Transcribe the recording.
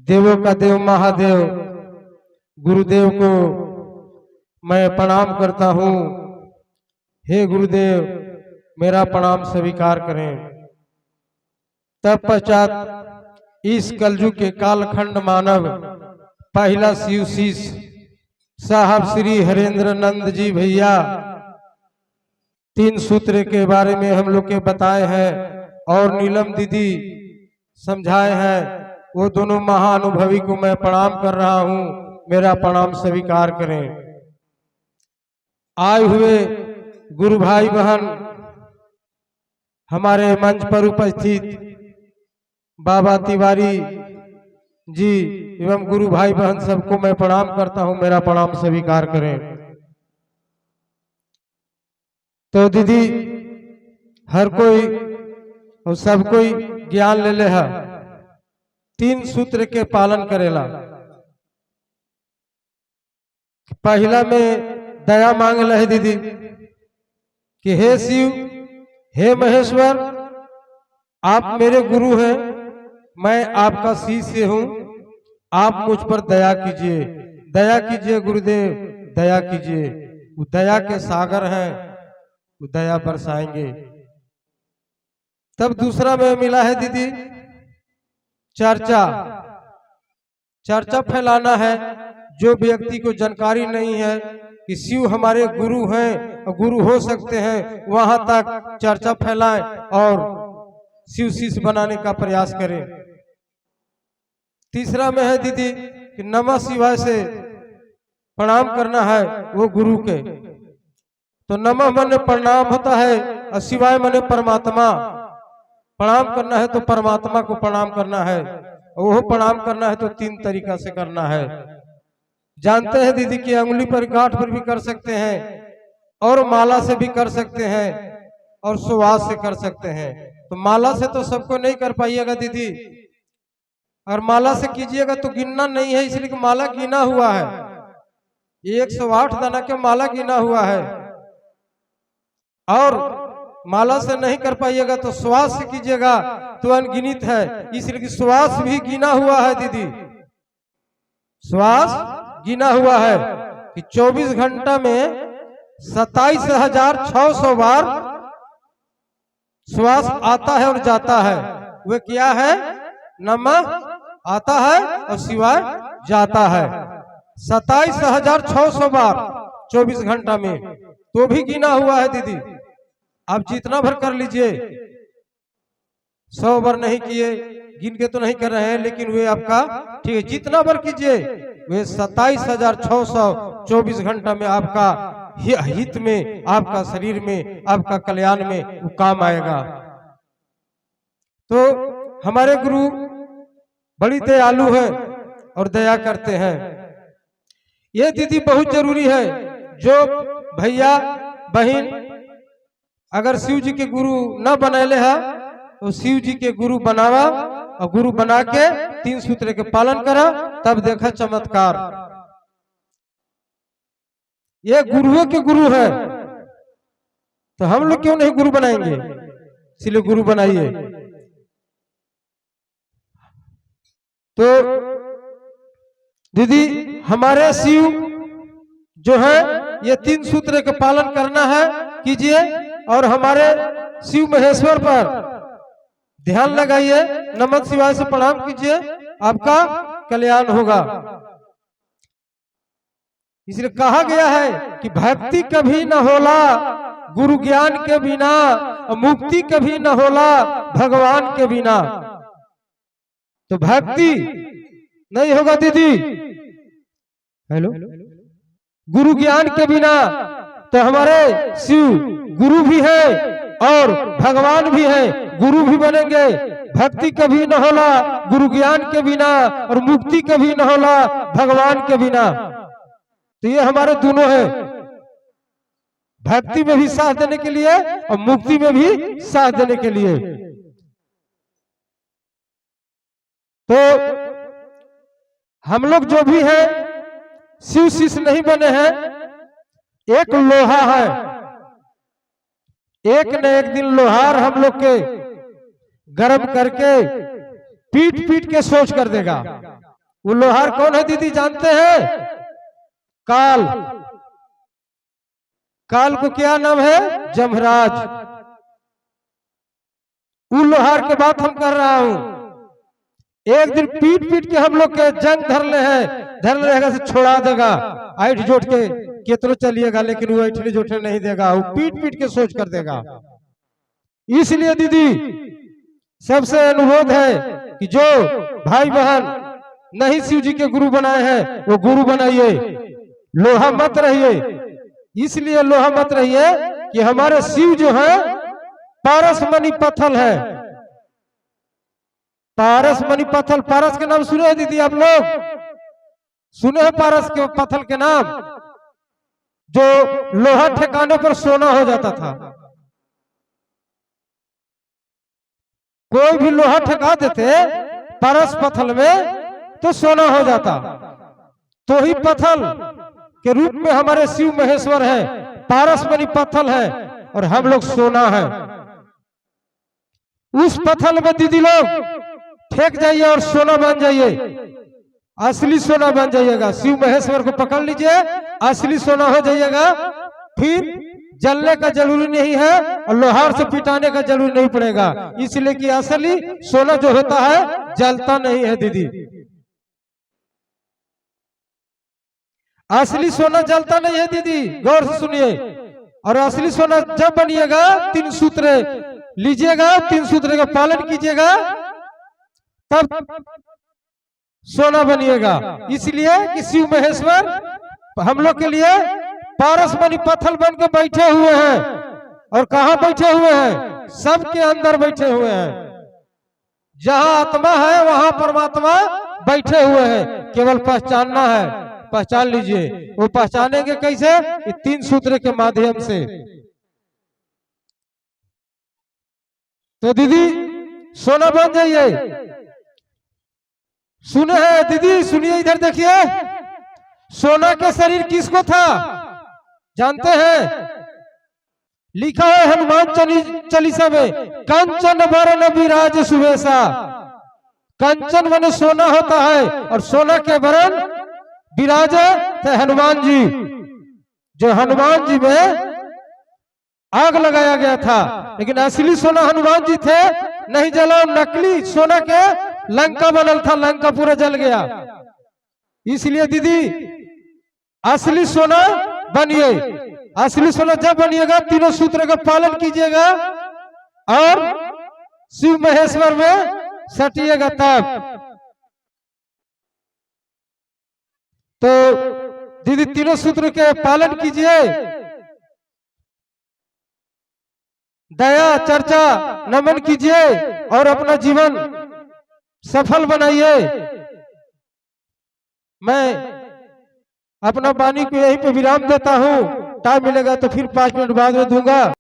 देवों का देव महादेव गुरुदेव को मैं प्रणाम करता हूँ। हे गुरुदेव मेरा प्रणाम स्वीकार करें। तत्पश्चात इस कलयुग के कालखंड मानव पहला शिव शिष्य साहब श्री हरेंद्र नंद जी भैया 3 सूत्र के बारे में हम लोग के बताए हैं और नीलम दीदी समझाए हैं। वो दोनों महाअनुभवी को मैं प्रणाम कर रहा हूँ, मेरा प्रणाम स्वीकार करें। आए हुए गुरु भाई बहन हमारे मंच पर उपस्थित बाबा तिवारी जी एवं गुरु भाई बहन सबको मैं प्रणाम करता हूं, मेरा प्रणाम स्वीकार करें। तो दीदी हर कोई और सब कोई ज्ञान ले ले है, 3 सूत्र के पालन करेला। पहला में दया मांग ले दीदी कि हे शिव हे महेश्वर आप मेरे गुरु हैं, मैं आपका शिष्य हूं, आप मुझ पर दया कीजिए, दया कीजिए गुरुदेव, दया कीजिए। वो दया के सागर हैं, वो दया बरसाएंगे। तब दूसरा में मिला है दीदी चर्चा। चर्चा फैलाना है। जो व्यक्ति को जानकारी नहीं है कि शिव हमारे गुरु हैं और गुरु हो सकते हैं, वहां तक चर्चा फैलाएं और शिव शिष्य बनाने का प्रयास करें। तीसरा में है दीदी कि नमः शिवाय से प्रणाम करना है वो गुरु के। तो नमः माने प्रणाम होता है और शिवाय माने परमात्मा। प्रणाम करना है तो परमात्मा को प्रणाम करना है, और वो प्रणाम करना है तो 3 तरीका से करना है। जानते हैं दीदी कि अंगुली पर गांठ पर भी कर सकते हैं और माला से भी कर सकते हैं और सुवास से कर सकते हैं। तो माला से तो सबको नहीं कर पाइएगा दीदी, और माला से कीजिएगा तो गिनना नहीं है, इसलिए कि माला गिना हुआ है, 108 दाना के माला गिना हुआ है। और माला से नहीं कर पाइएगा तो श्वास से कीजिएगा तो अनगिनित है, इसलिए कि श्वास भी गिना हुआ है दीदी। श्वास गिना हुआ है कि 24 घंटा में 27,600 बार श्वास आता है और जाता है। वह क्या है? नमः आता है और शिवाय जाता है 27,600 बार 24 घंटा में, तो भी गिना हुआ है दीदी। आप जितना भर कर लीजिए, 100 बार नहीं किए, गिन के तो नहीं कर रहे हैं, लेकिन वे आपका ठीक है, जितना बार कीजिए वे 27,600 24 घंटा में आपका हित में, आपका शरीर में, आपका कल्याण में वो काम आएगा। तो हमारे गुरु बड़ी दयालु है और दया करते हैं। ये दीदी बहुत जरूरी है। जो भैया बहन अगर शिव जी के गुरु न बनैले है तो शिव जी के गुरु बनावा, और गुरु बना के 3 सूत्र के पालन करा, तब देखा चमत्कार। ये गुरुओं के गुरु है, तो हम लोग क्यों नहीं गुरु बनाएंगे? इसलिए गुरु बनाइए। तो दीदी हमारे शिव जो है ये 3 सूत्र का पालन करना है, कीजिए, और हमारे शिव महेश्वर पर ध्यान लगाइए, नमः शिवाय से प्रणाम कीजिए, आपका कल्याण होगा। इसलिए कहा गया है कि भक्ति कभी न होला गुरु ज्ञान के बिना, और मुक्ति कभी न होला भगवान के बिना। तो भक्ति नहीं होगा दीदी, हेलो, गुरु ज्ञान के बिना तो हमारे शिव गुरु भी है और भगवान भी है, गुरु भी बनेंगे। भक्ति कभी न होला गुरु ज्ञान के बिना, और मुक्ति कभी न होला भगवान के बिना। तो ये हमारे दोनों है, भक्ति में भी साथ देने के लिए और मुक्ति में भी साथ देने के लिए। तो हम लोग जो भी है शिव शिष्य नहीं बने हैं, एक लोहा है, एक न एक दिन लोहार हम लोग के गर्म करके पीट पीट के सोच कर देगा। वो लोहार कौन है दीदी जानते हैं? काल। काल को क्या नाम है? जमराज। उन लोहार के बात हम कर रहा हूं। एक दिन पीट पीट के हम लोग के जंग धर रहेगा से छोड़ा देगा, ऐठ जोट के कितनो चलिएगा, लेकिन वो ऐठने जोटने नहीं देगा, वो पीट पीट के सोच कर देगा। इसलिए दीदी सबसे अनुरोध है कि जो भाई बहन नहीं शिव जी के गुरु बनाए हैं वो गुरु बनाइए, लोहा मत रहिए। इसलिए लोहा मत रहिए कि हमारे शिव जो है पारस मणि पत्थल है। पारस मणि पत्थल, पारस के नाम सुने हैं दीदी आप लोग? सुने हैं पारस के पत्थल के नाम? जो लोहा ठिकाने पर सोना हो जाता था। कोई भी लोहा ठेका देते पारस पत्थल में तो सोना हो जाता। तो ही पत्थल के रूप में हमारे शिव महेश्वर है, पारस मणि पत्थल है और हम लोग सोना है। उस पत्थल में दीदी लोग फेंक जाइए और सोना बन जाइए, असली सोना बन जाइएगा। शिव महेश्वर को पकड़ लीजिए, असली सोना हो जाइएगा। फिर जलने का जरूरी नहीं है और लोहार से पिटाने का जरूरी नहीं पड़ेगा, इसलिए कि असली सोना जो होता है जलता नहीं है दीदी। असली सोना जलता नहीं है दीदी, गौर से सुनिए। और असली सोना जब बनिएगा, 3 सूत्र लीजिएगा, 3 सूत्र का पालन कीजिएगा, तब सोना बनिएगा। इसलिए कि शिव महेश्वर हम लोग के लिए पारस मणि पत्थल बन के बैठे हुए हैं। और कहां बैठे हुए हैं? सबके अंदर बैठे हुए हैं। जहां आत्मा है वहां परमात्मा बैठे हुए हैं, केवल पहचानना है। पहचान लीजिए। वो पहचानेंगे कैसे? 3 सूत्र के माध्यम से। तो दीदी सोना बन जाइए। सुने हैं दीदी? सुनिए, इधर देखिए। सोना के शरीर किसको था जानते हैं? लिखा है हनुमान चालीसा में, कंचन बरन विराज सुबेसा। कंचन माने सोना होता है और सोना के बरन विराजे थे हनुमान जी। जो हनुमान जी में आग लगाया गया था, लेकिन असली सोना हनुमान जी थे, नहीं जला। नकली सोना के लंका बनल था, लंका पूरा जल गया। इसलिए दीदी असली सोना बनिए। असली सोना जब बनिएगा, 3 सूत्र का पालन कीजिएगा और शिव महेश्वर में सटिएगा तब। तो दीदी 3 सूत्र के पालन कीजिए, दया चर्चा नमन कीजिए और अपना जीवन सफल बनाइए। मैं अपना वाणी को यहीं पे विराम देता हूं। टाइम मिलेगा तो फिर 5 मिनट बाद में दूंगा।